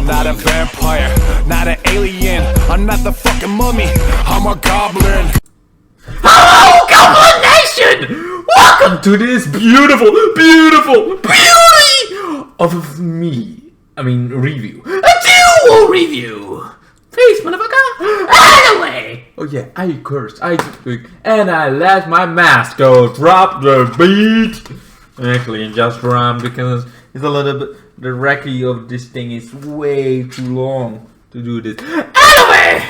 not a vampire, not an alien. I'm not the fucking mummy, I'm a goblin. Hello, Goblin Nation! Welcome to this beautiful beauty of me. I mean, review. A dual review! Please, motherfucker! Anyway! Oh yeah, I cursed, I speak, and I let my mask go. Drop the beat! Actually, just run because it's a little bit. The recce of this thing is way too long to do this. Anyway!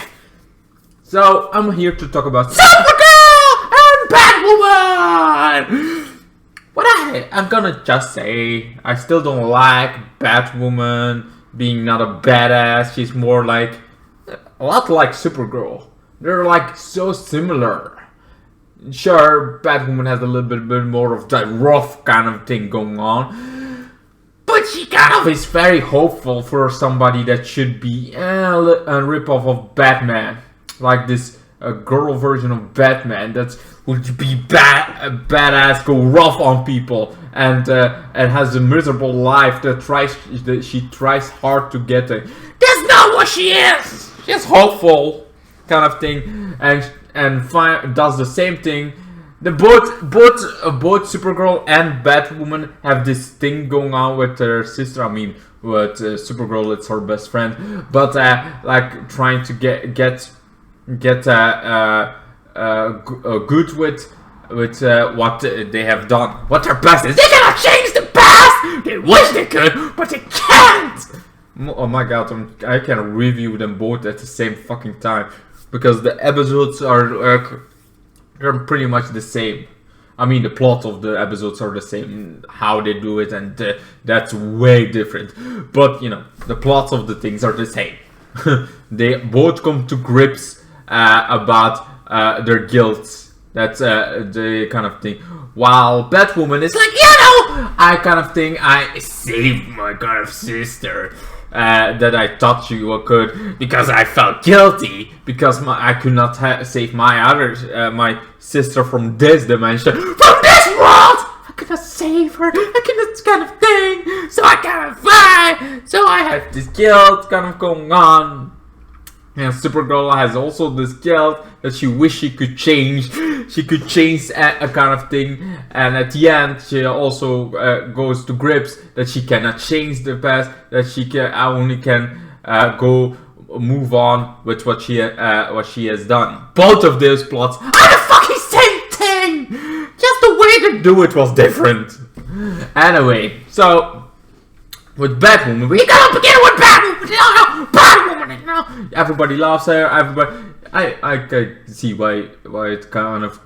So, I'm here to talk about SUPERGIRL and BATWOMAN! What I'm gonna just say, I still don't like BATWOMAN being not a badass. She's more like, a lot like SUPERGIRL. They're like so similar. Sure, BATWOMAN has a little bit more of that rough kind of thing going on. But she kind of is very hopeful for somebody that should be a ripoff of Batman. Like this girl version of Batman that would be badass, go rough on people, and has a miserable life that she tries hard to get to. That's not what she is. She's hopeful, kind of thing, and does the same thing. Both SUPERGIRL and BATWOMAN have this thing going on with her sister. I mean, with SUPERGIRL, it's her best friend, but like trying to get good with what they have done, what their past is. They cannot change the past. They wish they could, but they can't. Oh my god, I can review them both at the same fucking time because the episodes are they're pretty much the same. I mean, the plot of the episodes are the same, how they do it, and that's way different. But you know, the plots of the things are the same. They both come to grips about their guilt. That's the kind of thing. While BATWOMAN is like, I kind of think I saved my kind of sister. That I thought you could because I felt guilty because I could not save my sister from this dimension, from this world. I could not save her. I could not kind of thing. So I kind of fly. So I have this guilt kind of going on. And SUPERGIRL has also this guilt that she wishes she could change. She could change a kind of thing. And at the end, she also goes to grips that she cannot change the past. That she only can go move on with what she has done. Both of those plots are the fucking same thing. Just the way to do it was different. Anyway, so with BATWOMAN, we gotta begin with BATWOMAN. BATWOMAN. Everybody loves her. Everybody. I can see why it kind of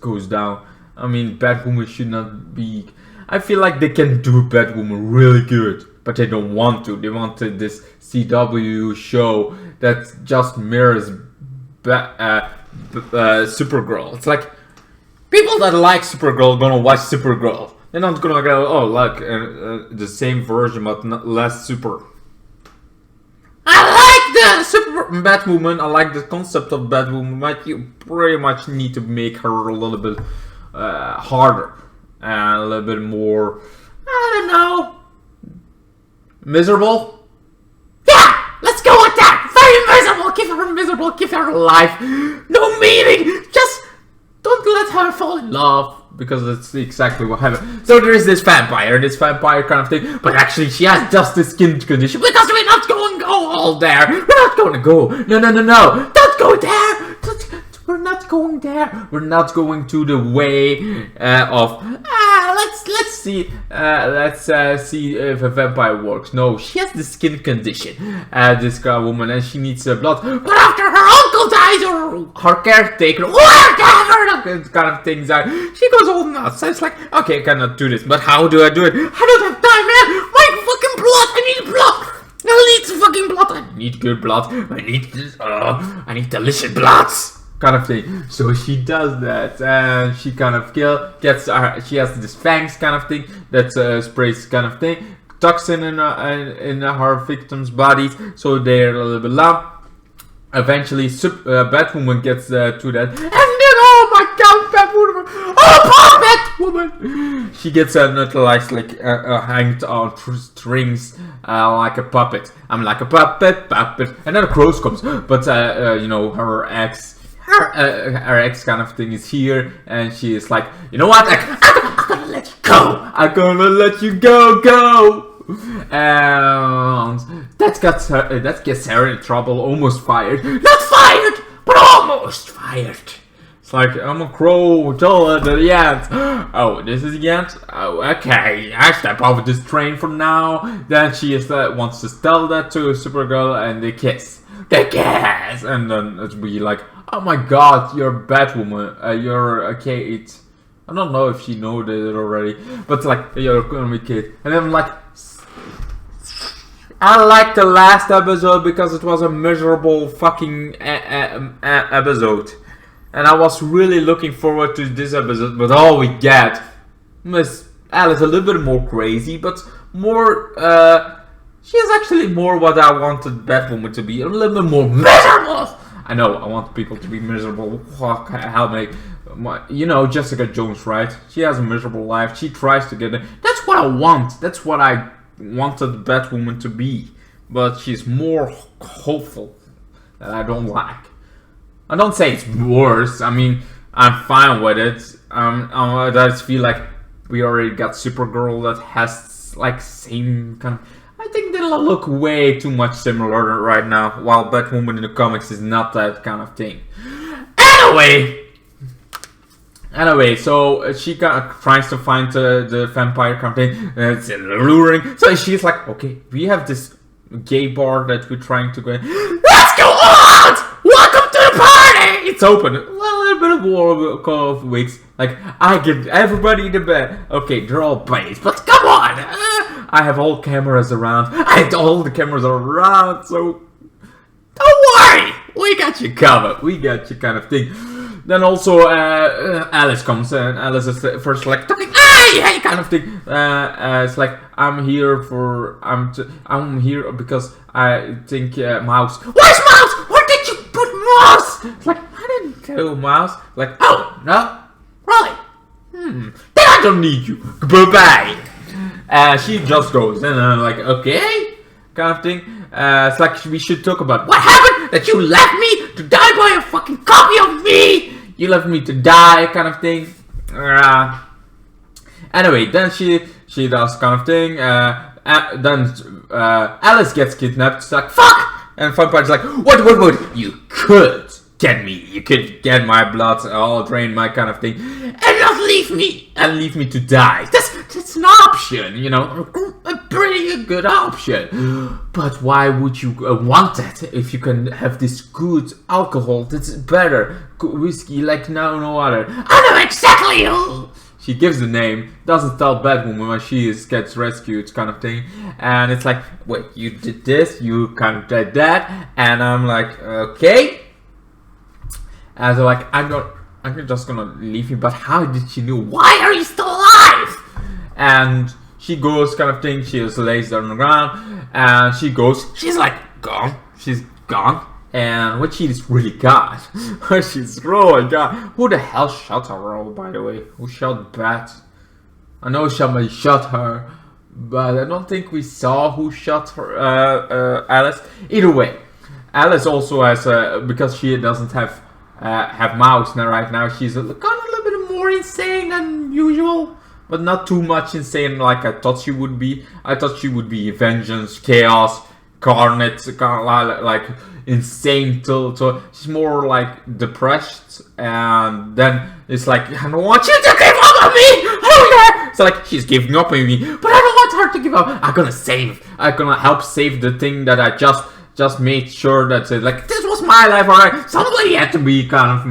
goes down. I mean, BATWOMAN should not be. I feel like they can do BATWOMAN really good, but they don't want to. They wanted this CW show that just mirrors SUPERGIRL. It's like people that like SUPERGIRL gonna watch SUPERGIRL. They're not gonna go, oh, look, the same version but less super. I like the BATWOMAN. I like the concept of BATWOMAN, but you pretty much need to make her a little bit harder and a little bit more, I don't know, miserable. Yeah, let's go with that. Very miserable. Give her miserable. Give her life. No meaning. Just don't let her fall in love. Because that's exactly what happened. So there is this vampire kind of thing, but actually she has just this skin condition because we're not going to go all there. We're not going to go. No. Don't go there. We're not going there. We're not going to the way of. Let's see. Let's see if a vampire works. No, she has the skin condition. This woman, and she needs blood. But after her uncle dies, or her caretaker, whatever kind of things are, she goes all nuts. So it's like, okay, I cannot do this. But how do I do it? I don't have time, man. My fucking blood. I need blood. I need fucking blood. I need good blood. I need delicious bloods. Kind of thing. So she does that, and she kind of she has this fangs kind of thing that sprays kind of thing, toxin in her victims' bodies, so they're a little bit lump. Eventually, BATWOMAN gets to that, and then oh my god, BATWOMAN! puppet woman. She gets neutralized, like hanged on strings, like a puppet. I'm like a puppet, and then the crows comes, but you know, her ex kind of thing is here, and she is like, you know what? I'm gonna let you go. I'm gonna let you go. And that gets her in trouble. Almost fired. Not fired, but almost fired. It's like, I'm a crow till the end. Oh, this is the end? Oh, okay. I step off this train for now. Then she is wants to tell that to Supergirl, and they kiss. They kiss! And then it's be like, oh my god, you're Batwoman. You're a Kate. I don't know if she knows it already. But like, you're gonna be Kate. And then I'm like, I liked the last episode because it was a miserable fucking episode. And I was really looking forward to this episode, but all we get Miss Alice a little bit more crazy, but more, she is actually more what I wanted Batwoman to be, a little bit more miserable! I know, I want people to be miserable. Fuck, help me. You know, Jessica Jones, right? She has a miserable life, she tries to get it. That's what I want, that's what I wanted Batwoman to be. But she's more hopeful, that I don't like. I don't say it's worse. I mean, I'm fine with it. I just feel like we already got Supergirl that has like same kind of. I think they look way too much similar right now. While Batwoman in the comics is not that kind of thing. Anyway, so she tries to find the vampire kind of thing. It's alluring. So she's like, okay, we have this gay bar that we're trying to go in. Let's go on! Welcome to the party! It's open. Well, a little bit of war of weeks. Like, I get everybody in the bed. Okay, they're all based, but come on! I have all cameras around. All the cameras are around, so don't worry! We got you covered. We got you kind of thing. Then also Alice comes and Alice is first like talking, hey kind of thing. It's like I'm here because I think Mouse. Where's Mouse? Where did you put Mouse? It's like I didn't kill Mouse. Like oh no, really? Then I don't need you. Bye. She just goes and I'm like okay, kind of thing. It's like we should talk about what happened that you left me to die by a fucking copy of me. You left me to die, kind of thing. Anyway, then she does kind of thing. Then Alice gets kidnapped. She's like, fuck! And Vampire's like, what? You could get me. You could get my blood all drained, my kind of thing. And not leave me. And leave me to die. That's an option, you know. A pretty good option. But why would you want that if you can have this good alcohol that's better? Whiskey like no other. I know exactly who! She gives the name, doesn't tell Batwoman when she gets rescued, kind of thing. And it's like, wait, you did this, you kind of did that. And I'm like, okay. And they're like, I'm just gonna leave you, but how did she know? Why are you still alive? And she goes, kind of thing, she just lays down on the ground, and she goes, she's like, gone, she's gone, and when she's really gone, she's really gone. Who the hell shot her, oh, by the way? Who shot Bat? I know somebody shot her, but I don't think we saw who shot her, Alice. Either way, Alice also has, because she doesn't have Mouse now, right now, she's kind of a little bit more insane than usual. But not too much insane like I thought she would be. I thought she would be vengeance, chaos, carnage, like insane till she's more like depressed, and then it's like I don't want you to give up on me. Oh yeah! So like she's giving up on me, but I don't want her to give up. I'm gonna help save the thing that I just made sure that like this was my life, alright. Somebody had to be kind of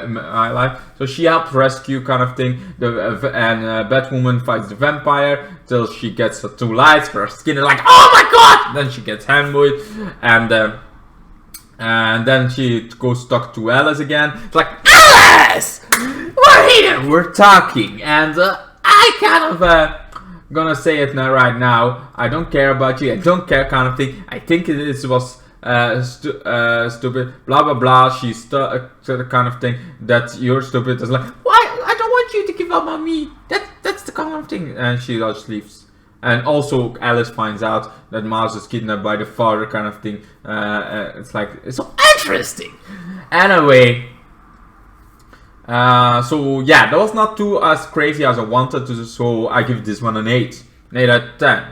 my life. So she helps rescue kind of thing. And Batwoman fights the vampire till she gets the two lights. Her skin is like, oh my god! Then she gets handboiled, and then she goes talk to Alice again. It's like, Alice, we're here, we're talking, and I kind of gonna say it now, right now. I don't care about you. I don't care, kind of thing. I think it was stupid. Blah blah blah. She's the kind of thing that you're stupid. It's like, why? I don't want you to give up on me. That's the kind of thing. And she just leaves. And also Alice finds out that Miles is kidnapped by the father, kind of thing. It's like, it's so interesting. Anyway, so yeah, that was not too as crazy as I wanted to, so I give this one an 8 out of 10.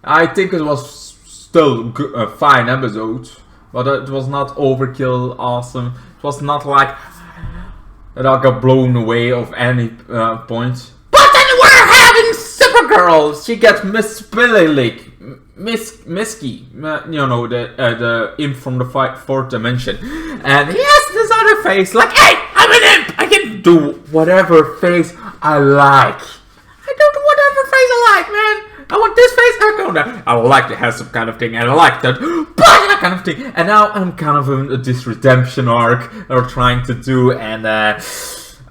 I think it was still a fine episode, but it was not overkill awesome. It was not like that I got blown away of any point. But then we're having Supergirl. She gets Miss Misky, you know, the imp from the fourth dimension, and he has this other face like, hey, I'm an imp. I can do whatever face I like. I don't do whatever face I like, man. I want this face, I go that. I would like to have some kind of thing, and I like that, but that kind of thing. And now I'm kind of in this redemption arc they're trying to do, and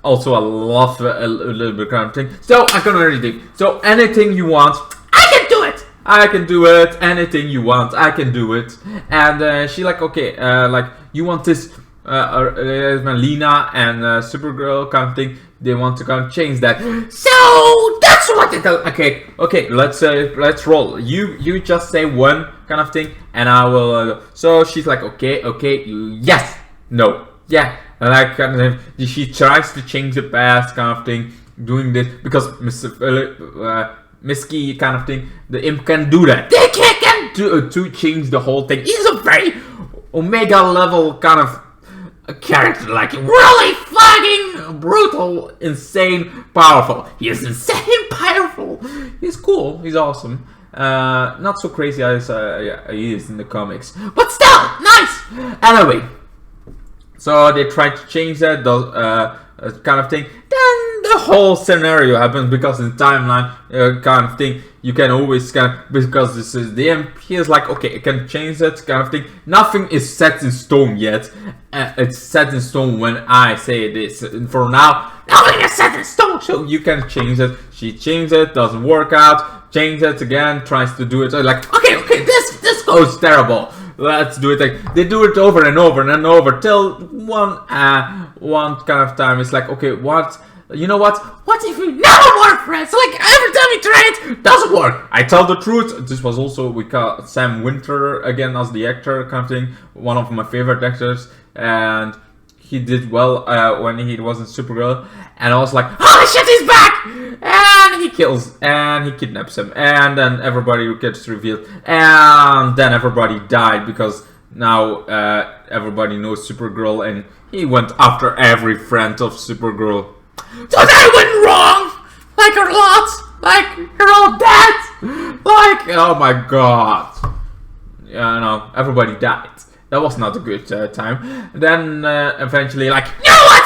also I love a little bit kind of thing. So I can already do. So anything you want, I can do it. I can do it. Anything you want, I can do it. And she like, okay, like you want this. Lena and Supergirl kind of thing. They want to kind of change that. So that's what it does. Okay. Let's roll. You just say one kind of thing, and I will. So she's like, okay. Yes. No. Yeah. And like kind of, she tries to change the past kind of thing, doing this because Misky kind of thing. The imp can do that. They can't to change the whole thing. He's a very Omega level kind of a character, like really fucking brutal, insane, powerful. He is insane, powerful. He's cool. He's awesome. Not so crazy as he is in the comics, but still nice. Anyway, so they try to change that kind of thing. Then the whole scenario happens because in timeline kind of thing. You can always kind of, because this is the imp, he is like, okay, I can change that kind of thing. Nothing is set in stone yet. It's set in stone when I say this. And for now, nothing is set in stone, so you can change it. She changes it, doesn't work out. Change it again, tries to do it. Like, okay, this goes terrible. Let's do it. Like, they do it over and over and over till one kind of time. It's like, okay, what? You know what? What if we never work friends? Like every time we try it, doesn't work. I tell the truth. This was also, we got Sam Winter again as the actor kind of thing. One of my favorite actors. And he did well when he was in Supergirl. And I was like, holy shit, he's back! And he kills, and he kidnaps him. And then everybody gets revealed. And then everybody died because now everybody knows Supergirl. And he went after every friend of Supergirl. So that went wrong! Like a lot! Like, you're all dead! Like, oh my god. Yeah, no, everybody died. That was not a good time. Then, eventually, like, you know what?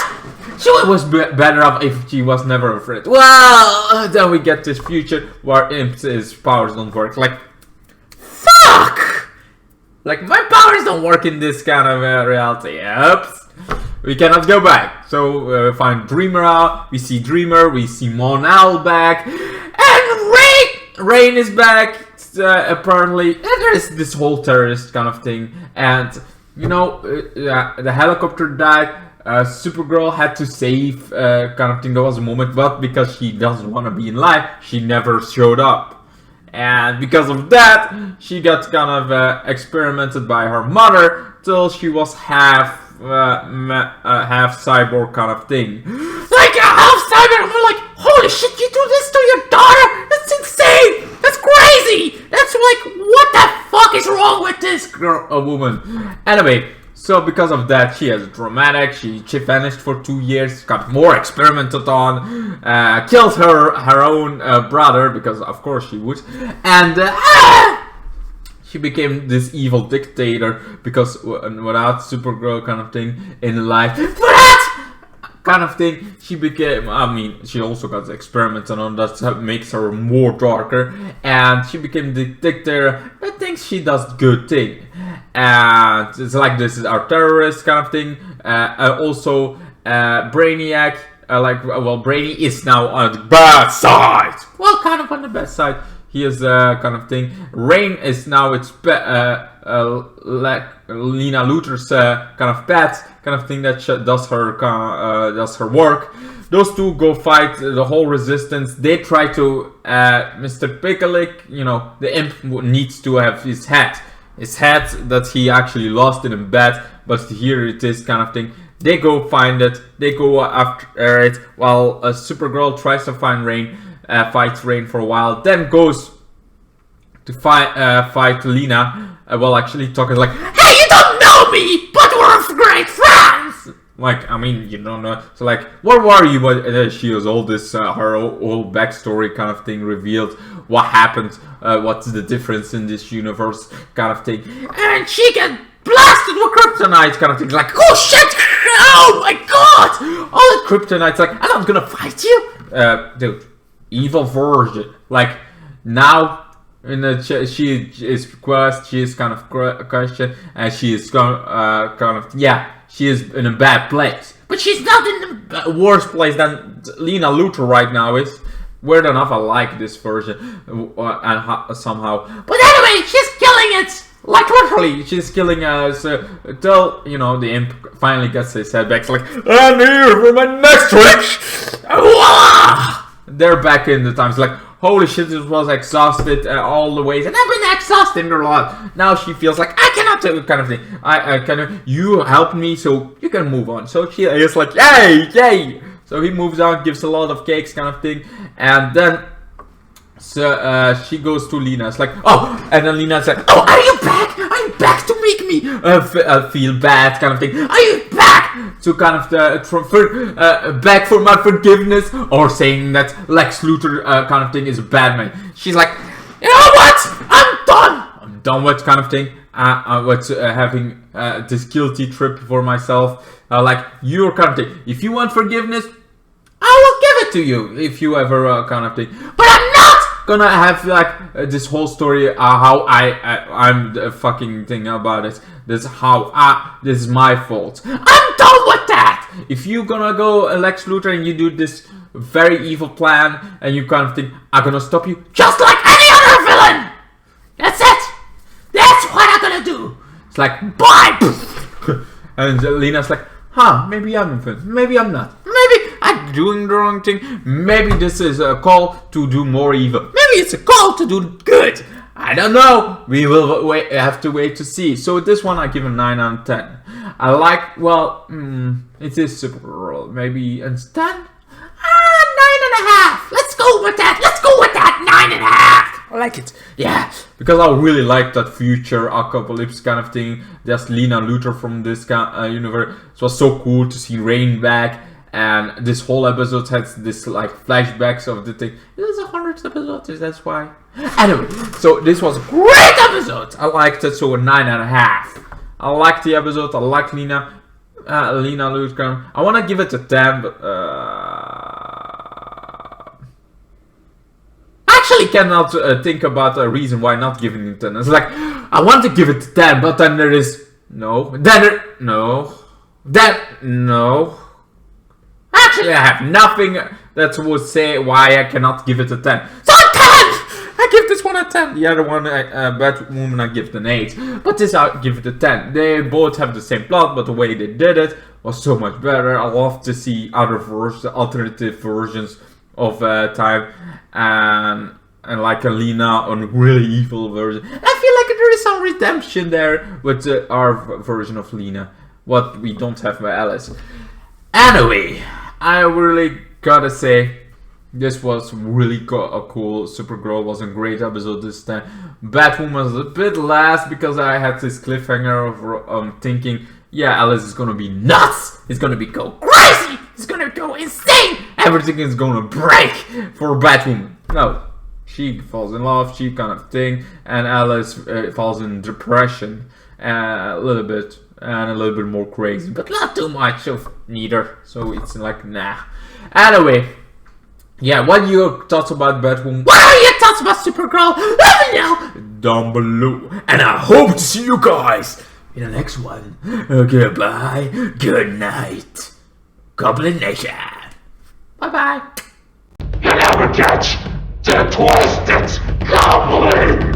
She was better off if she was never afraid. Well, then we get this future where his powers don't work. Like, fuck! Like, my powers don't work in this kind of reality. Oops. We cannot go back. So we find Dreamer out. We see Dreamer. We see Mon-El back. And Rain is back. Apparently. And there is this whole terrorist kind of thing. And, you know, the helicopter died. Supergirl had to save kind of thing. There was a moment. But because she doesn't want to be in life, she never showed up. And because of that, she got kind of experimented by her mother till she was half cyborg kind of thing. Like half cyborg, I'm like, holy shit, you do this to your daughter? That's insane! That's crazy! That's like, what the fuck is wrong with this girl, a woman? Anyway, so because of that, she has dramatic, she vanished for 2 years, got more experimented on, killed her own brother, because of course she would, and she became this evil dictator because without Supergirl kind of thing in life, that kind of thing, she became, I mean, she also got experimented on that makes her more darker, and she became the dictator that thinks she does good thing. And it's like, this is our terrorist kind of thing. Also, Brainiac, Brainy is now on the bad side. Well, kind of on the bad side. He is kind of thing. Rain is now its Lena Luthor's kind of pet, kind of thing that does her work. Those two go fight the whole resistance. They try to Mr. Picklick, you know, the imp needs to have his hat that he actually lost in a bet, but here it is, kind of thing. They go find it. They go after it while Supergirl tries to find Rain, fights Rain for a while, then goes to fight Lena. Well, actually, talking like, "Hey, you don't know me, but we're great friends." Like, I mean, you don't know. So, like, where were you? But she has all this, her whole backstory kind of thing revealed. What happened? What's the difference in this universe? Kind of thing. And she gets blasted with kryptonite, kind of thing. Like, oh shit! Oh my god! All the kryptonite's like, and I'm gonna fight you, dude. Evil version. Like, now. She is kind of questioned, and she is she is in a bad place, but she's not in the worse place than Lena Luthor right now is. Weird enough, I like this version somehow. But anyway, she's killing it, like literally, she's killing us till, you know, the imp finally gets his head back. It's like, I'm here for my next trick. They're back in the times like. Holy shit, this was exhausted all the ways, and I've been exhausted a lot. Now she feels like I cannot do kind of thing. I kind of, you helped me, so you can move on. So she is like, yay, yay. So he moves on, gives a lot of cakes, kind of thing, and then she goes to Lena. It's like, oh, and then Lena's like, oh, are you back? Are you back to make me feel bad, kind of thing? Are you back to kind of back for my forgiveness, or saying that Lex Luthor kind of thing is a bad man? She's like, you know what? I'm done with kind of thing. With having this guilty trip for myself. Like, you're kind of thing. If you want forgiveness, I will give it to you. If you ever kind of thing. But I'm not gonna have like this whole story how I'm the fucking thing about it. This is how this is my fault. I'm done with that. If you're gonna go Lex Luthor and you do this very evil plan and you kind of think I'm gonna stop you just like any other villain. That's it. That's what I'm gonna do. It's like bye. And Lena's like, huh? Maybe I'm a villain. Maybe I'm not. Maybe I'm doing the wrong thing. Maybe this is a call to do more evil. Maybe it's a call to do good. I don't know. We will have to wait to see. So this one I give a 9 out of 10. I like, well, it is Supergirl. Maybe a 10? 9.5. Let's go with that. Let's go with that. 9.5. I like it. Yeah, because I really like that future apocalypse kind of thing. There's Lena Luthor from this universe. It was so cool to see Rain back. And this whole episode has this like flashbacks of the thing. This is 100th episode, that's why. Anyway, so this was a great episode. I liked it, so a 9.5. I liked the episode. I like Lena Luthor. I want to give it a 10, but actually cannot think about a reason why not giving it 10. It's like, I want to give it 10, but then there is no. Actually, I have nothing that would say why I cannot give it a 10. So a 10! I give this one a 10. The other one, Batwoman, I give it an 8. But this I give it a 10. They both have the same plot, but the way they did it was so much better. I love to see other alternative versions of time. And like a Lena on a really evil version. I feel like there is some redemption there with our version of Lena. What we don't have by Alice. Anyway, I really gotta say, this was really cool. Supergirl was a great episode this time. Batwoman was a bit last because I had this cliffhanger of thinking, yeah, Alice is gonna be nuts. It's gonna go crazy. It's gonna go insane. Everything is gonna break for Batwoman. No, she falls in love, she kind of thing, and Alice falls in depression a little bit. And a little bit more crazy, but not too much of neither. So it's like, nah. Anyway, yeah, what are your thoughts about Batwoman? What are your thoughts about Supergirl? Let me know down below. And I hope to see you guys in the next one. Goodbye, good night, Goblin Nation. Bye bye. You never catch the twisted goblin.